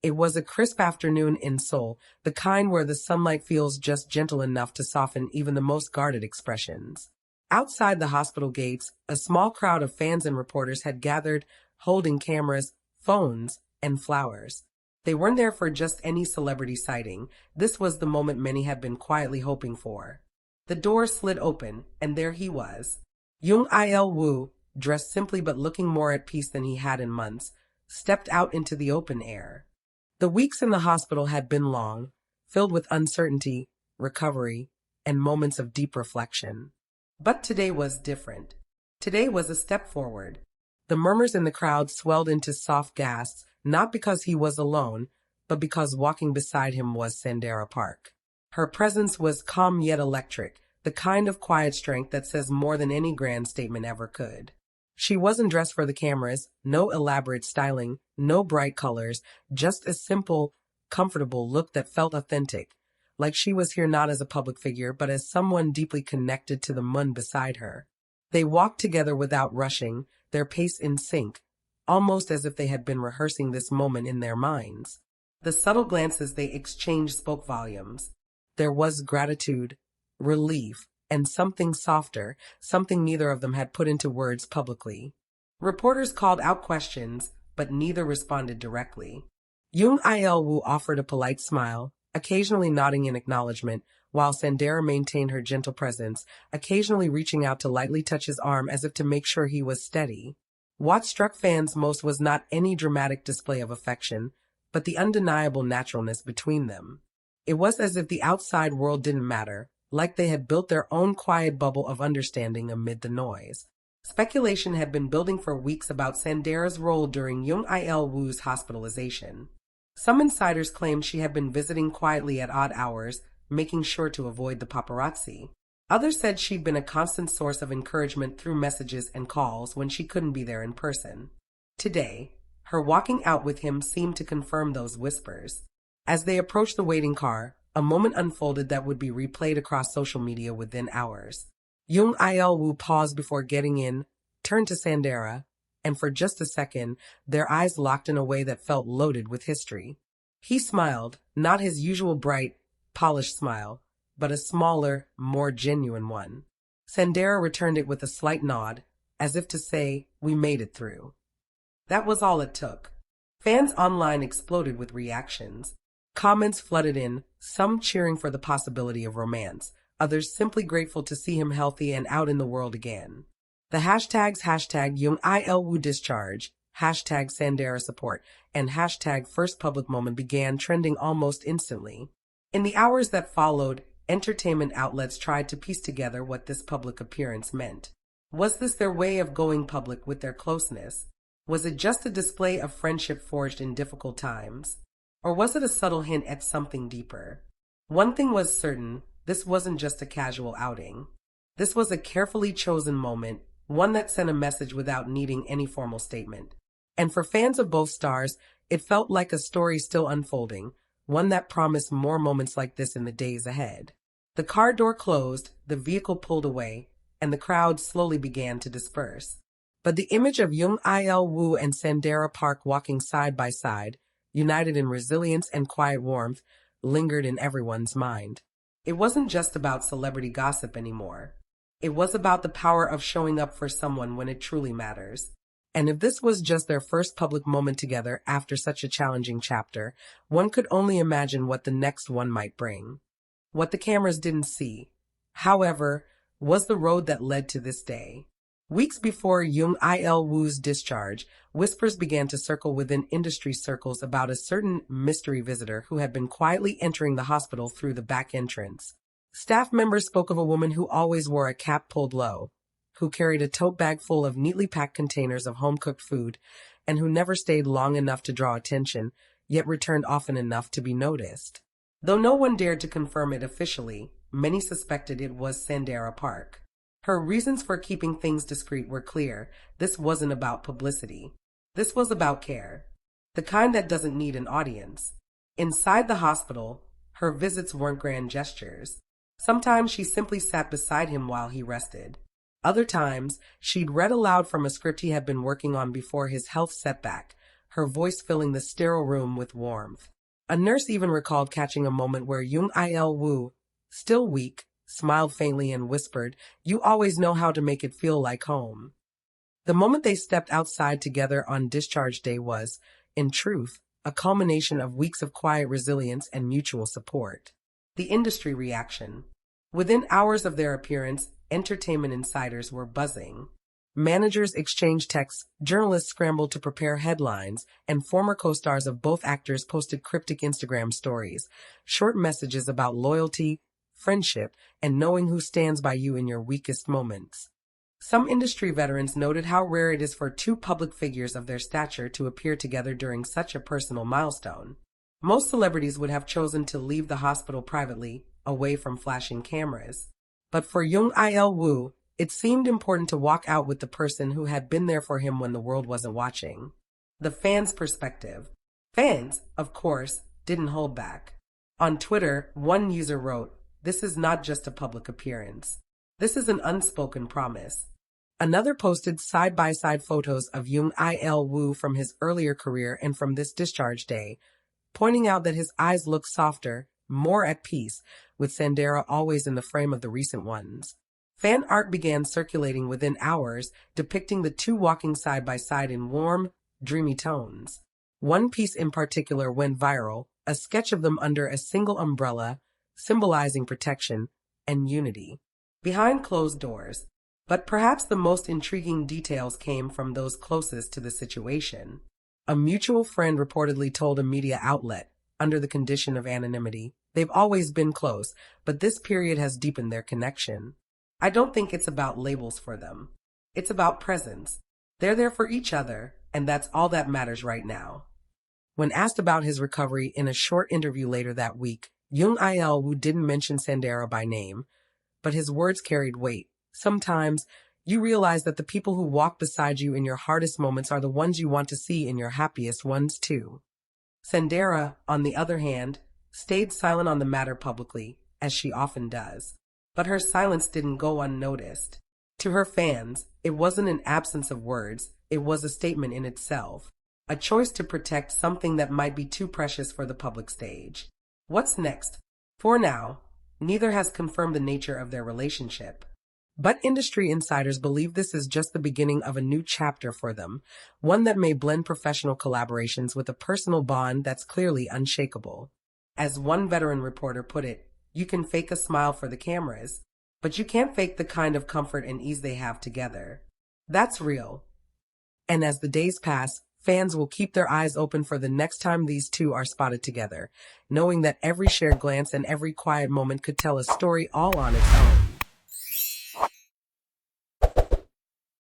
It was a crisp afternoon in Seoul, the kind where the sunlight feels just gentle enough to soften even the most guarded expressions. Outside the hospital gates, a small crowd of fans and reporters had gathered, holding cameras, phones, and flowers. They weren't there for just any celebrity sighting. This was the moment many had been quietly hoping for. The door slid open, and there he was. Jung Il Woo, dressed simply but looking more at peace than he had in months, stepped out into the open air. The weeks in the hospital had been long, filled with uncertainty, recovery, and moments of deep reflection. But today was different. Today was a step forward. The murmurs in the crowd swelled into soft gasps, not because he was alone, but because walking beside him was Sandara Park. Her presence was calm yet electric, the kind of quiet strength that says more than any grand statement ever could. She wasn't dressed for the cameras, no elaborate styling, no bright colors, just a simple, comfortable look that felt authentic, like she was here not as a public figure but as someone deeply connected to the moon beside her. They walked together without rushing, their pace in sync, almost as if they had been rehearsing this moment in their minds. The subtle glances they exchanged spoke volumes. There was gratitude, relief, and something softer, something neither of them had put into words publicly. Reporters called out questions, but neither responded directly. Jung Il Woo offered a polite smile, occasionally nodding in acknowledgement, while Sandara maintained her gentle presence, occasionally reaching out to lightly touch his arm as if to make sure he was steady. What struck fans most was not any dramatic display of affection, but the undeniable naturalness between them. It was as if the outside world didn't matter, like they had built their own quiet bubble of understanding amid the noise. Speculation had been building for weeks about Sandara's role during Jung Il Woo's hospitalization. Some insiders claimed she had been visiting quietly at odd hours, making sure to avoid the paparazzi. Others said she'd been a constant source of encouragement through messages and calls when she couldn't be there in person. Today, her walking out with him seemed to confirm those whispers. As they approached the waiting car, a moment unfolded that would be replayed across social media within hours. Jung Il Woo paused before getting in, turned to Sandara, and for just a second, their eyes locked in a way that felt loaded with history. He smiled, not his usual bright, polished smile, but a smaller, more genuine one. Sandara returned it with a slight nod, as if to say, "We made it through." That was all it took. Fans online exploded with reactions. Comments flooded in, some cheering for the possibility of romance, others simply grateful to see him healthy and out in the world again. The hashtags #Jung Il Woo discharge, #Sandara support, and #first public moment began trending almost instantly. In the hours that followed, entertainment outlets tried to piece together what this public appearance meant. Was this their way of going public with their closeness? Was it just a display of friendship forged in difficult times? Or was it a subtle hint at something deeper? One thing was certain, this wasn't just a casual outing. This was a carefully chosen moment, one that sent a message without needing any formal statement. And for fans of both stars, it felt like a story still unfolding, one that promised more moments like this in the days ahead. The car door closed, the vehicle pulled away, and the crowd slowly began to disperse. But the image of Jung Il Woo and Sandara Park walking side by side, united in resilience and quiet warmth, lingered in everyone's mind. It wasn't just about celebrity gossip anymore. It was about the power of showing up for someone when it truly matters. And if this was just their first public moment together after such a challenging chapter, one could only imagine what the next one might bring. What the cameras didn't see, however, was the road that led to this day. Weeks before Jung Il Woo's discharge, whispers began to circle within industry circles about a certain mystery visitor who had been quietly entering the hospital through the back entrance. Staff members spoke of a woman who always wore a cap pulled low, who carried a tote bag full of neatly packed containers of home-cooked food, and who never stayed long enough to draw attention, yet returned often enough to be noticed. Though no one dared to confirm it officially, many suspected it was Sandara Park. Her reasons for keeping things discreet were clear. This wasn't about publicity. This was about care. The kind that doesn't need an audience. Inside the hospital, her visits weren't grand gestures. Sometimes she simply sat beside him while he rested. Other times, she'd read aloud from a script he had been working on before his health setback, her voice filling the sterile room with warmth. A nurse even recalled catching a moment where Jung Il Woo, still weak, smiled faintly and whispered, "You always know how to make it feel like home." The moment they stepped outside together on discharge day was, in truth, a culmination of weeks of quiet resilience and mutual support. The industry reaction. Within hours of their appearance, entertainment insiders were buzzing. Managers exchanged texts, journalists scrambled to prepare headlines, and former co-stars of both actors posted cryptic Instagram stories, short messages about loyalty, friendship, and knowing who stands by you in your weakest moments. Some industry veterans noted how rare it is for two public figures of their stature to appear together during such a personal milestone. Most celebrities would have chosen to leave the hospital privately, away from flashing cameras. But for Jung Il Woo, it seemed important to walk out with the person who had been there for him when the world wasn't watching. The fans' perspective. Fans, of course, didn't hold back. On Twitter, one user wrote, "This is not just a public appearance. This is an unspoken promise." Another posted side-by-side photos of Jung Il Woo from his earlier career and from this discharge day, pointing out that his eyes look softer, more at peace, with Sandara always in the frame of the recent ones. Fan art began circulating within hours, depicting the two walking side by side in warm, dreamy tones. One piece in particular went viral, a sketch of them under a single umbrella, symbolizing protection and unity. Behind closed doors. But perhaps the most intriguing details came from those closest to the situation. A mutual friend reportedly told a media outlet, under the condition of anonymity, they've always been close, but this period has deepened their connection. "I don't think it's about labels for them. It's about presence. They're there for each other, and that's all that matters right now." When asked about his recovery in a short interview later that week, Jung Il Woo didn't mention Sandara by name, but his words carried weight. Sometimes, you realize that the people who walk beside you in your hardest moments are the ones you want to see in your happiest ones too. Sandara, on the other hand, stayed silent on the matter publicly, as she often does. But her silence didn't go unnoticed. To her fans, it wasn't an absence of words, it was a statement in itself. A choice to protect something that might be too precious for the public stage. What's next? For now, neither has confirmed the nature of their relationship. But industry insiders believe this is just the beginning of a new chapter for them, one that may blend professional collaborations with a personal bond that's clearly unshakable. As one veteran reporter put it, "You can fake a smile for the cameras, but you can't fake the kind of comfort and ease they have together." That's real. And as the days pass, fans will keep their eyes open for the next time these two are spotted together, knowing that every shared glance and every quiet moment could tell a story all on its own.